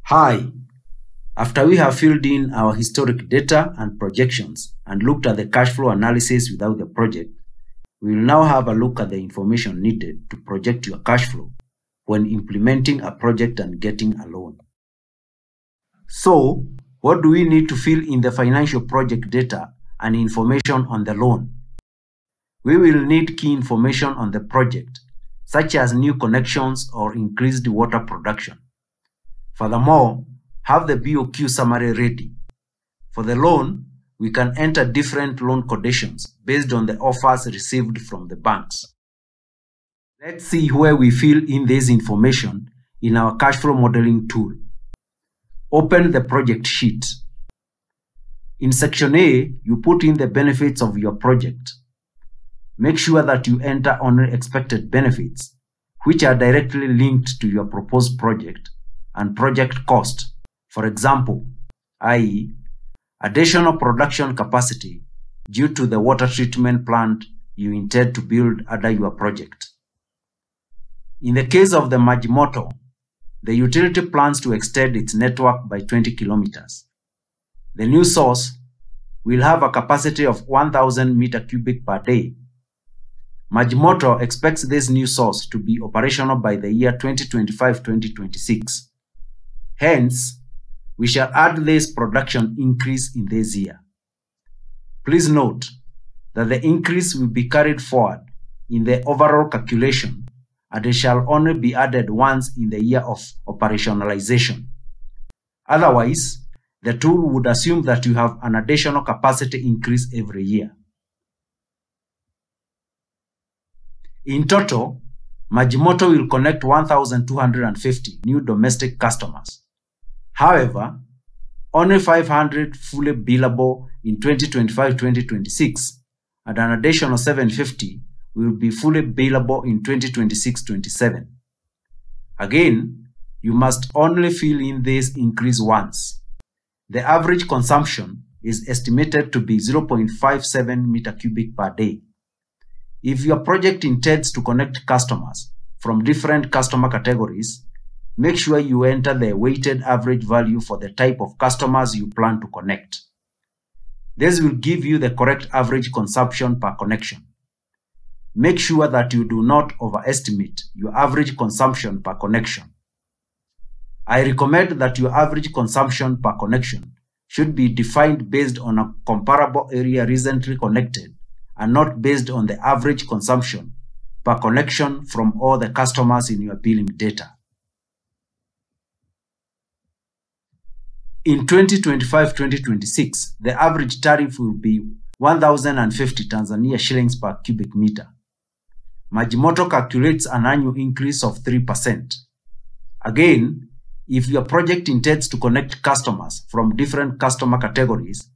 Hi. After we have filled in our historic data and projections and looked at the cash flow analysis without the project, we will now have a look at the information needed to project your cash flow when implementing a project and getting a loan. So, what do we need to fill in the financial project data and information on the loan? We will need key information on the project, such as new connections or increased water production. Furthermore, have the BOQ summary ready. For the loan, we can enter different loan conditions based on the offers received from the banks. Let's see where we fill in this information in our cash flow modeling tool. Open the project sheet. In section A, you put in the benefits of your project. Make sure that you enter only expected benefits, which are directly linked to your proposed project, and project cost. For example, i.e., additional production capacity due to the water treatment plant you intend to build under your project. In the case of the Majimoto, the utility plans to extend its network by 20 kilometers. The new source will have a capacity of 1,000 meter cubic per day. Majimoto expects this new source to be operational by the year 2025-2026. Hence, we shall add this production increase in this year. Please note that the increase will be carried forward in the overall calculation, and it shall only be added once in the year of operationalization. Otherwise, the tool would assume that you have an additional capacity increase every year. In total, Majimoto will connect 1,250 new domestic customers. However, only 500 fully billable in 2025-2026 and an additional 750 will be fully billable in 2026-27. Again, you must only fill in this increase once. The average consumption is estimated to be 0.57 meter cubic per day. If your project intends to connect customers from different customer categories, make sure you enter the weighted average value for the type of customers you plan to connect. This will give you the correct average consumption per connection. Make sure that you do not overestimate your average consumption per connection. I recommend that your average consumption per connection should be defined based on a comparable area recently connected and not based on the average consumption per connection from all the customers in your billing data. In 2025-2026, the average tariff will be 1,050 Tanzania shillings per cubic meter. Majimoto calculates an annual increase of 3%. Again, if your project intends to connect customers from different customer categories,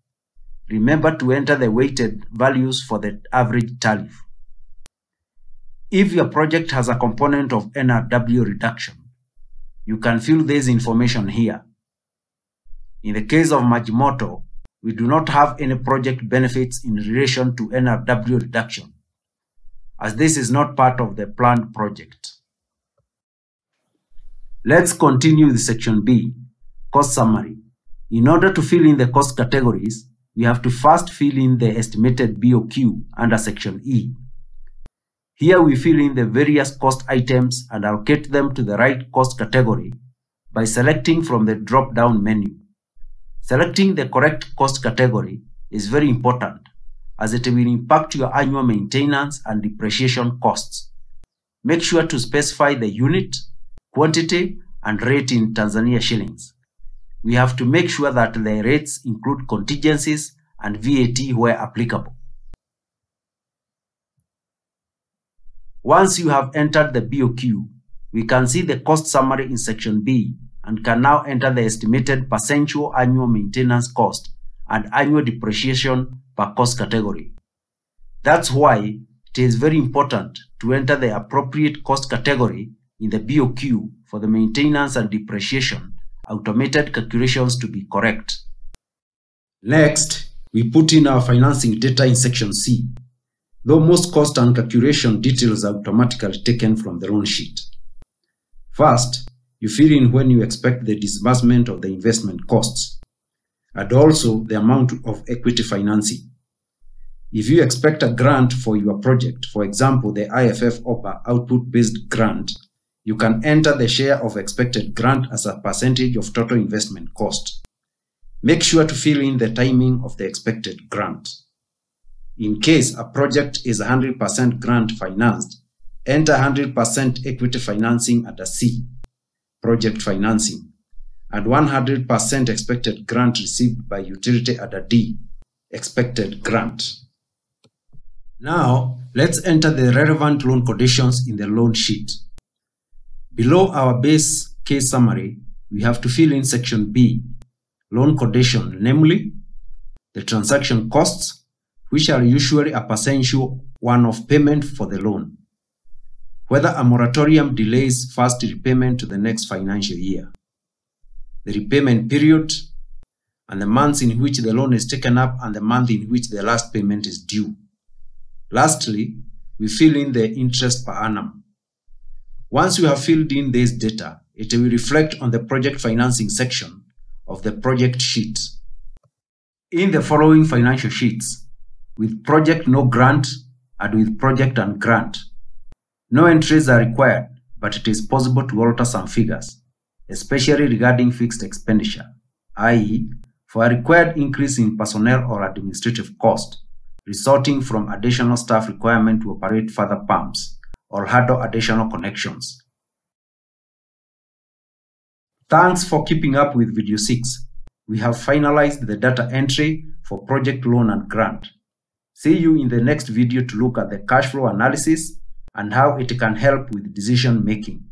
remember to enter the weighted values for the average tariff. If your project has a component of NRW reduction, you can fill this information here. In the case of Majimoto, we do not have any project benefits in relation to NRW reduction, as this is not part of the planned project. Let's continue with section B, cost summary. In order to fill in the cost categories, we have to first fill in the estimated BOQ under section E. Here we fill in the various cost items and allocate them to the right cost category by selecting from the drop-down menu. Selecting the correct cost category is very important, as it will impact your annual maintenance and depreciation costs. Make sure to specify the unit, quantity, and rate in Tanzania shillings. We have to make sure that the rates include contingencies and VAT where applicable. Once you have entered the BOQ, we can see the cost summary in section B and can now enter the estimated percentual annual maintenance cost and annual depreciation per cost category. That's why it is very important to enter the appropriate cost category in the BOQ for the maintenance and depreciation automated calculations to be correct. Next, we put in our financing data in section C. though most cost and calculation details are automatically taken from the loan sheet. First, you fill in when you expect the disbursement of the investment costs, and also the amount of equity financing. If you expect a grant for your project, for example, the IFF OPA output-based grant, you can enter the share of expected grant as a percentage of total investment cost. Make sure to fill in the timing of the expected grant. In case a project is 100% grant financed, enter 100% equity financing at a C, project financing, and 100% expected grant received by utility at a D, expected grant. Now, let's enter the relevant loan conditions in the loan sheet. Below our base case summary, we have to fill in section B, loan condition, namely the transaction costs, which are usually a percentage one-off payment for the loan, whether a moratorium delays first repayment to the next financial year, the repayment period, and the months in which the loan is taken up and the month in which the last payment is due. Lastly, we fill in the interest per annum. Once you have filled in this data, it will reflect on the project financing section of the project sheet. In the following financial sheets, with project no grant and with project and grant, no entries are required, but it is possible to alter some figures, especially regarding fixed expenditure, i.e., for a required increase in personnel or administrative cost, resulting from additional staff requirement to operate further pumps or handle additional connections. Thanks for keeping up with video 6. We have finalized the data entry for project loan and grant. See you in the next video to look at the cash flow analysis and how it can help with decision making.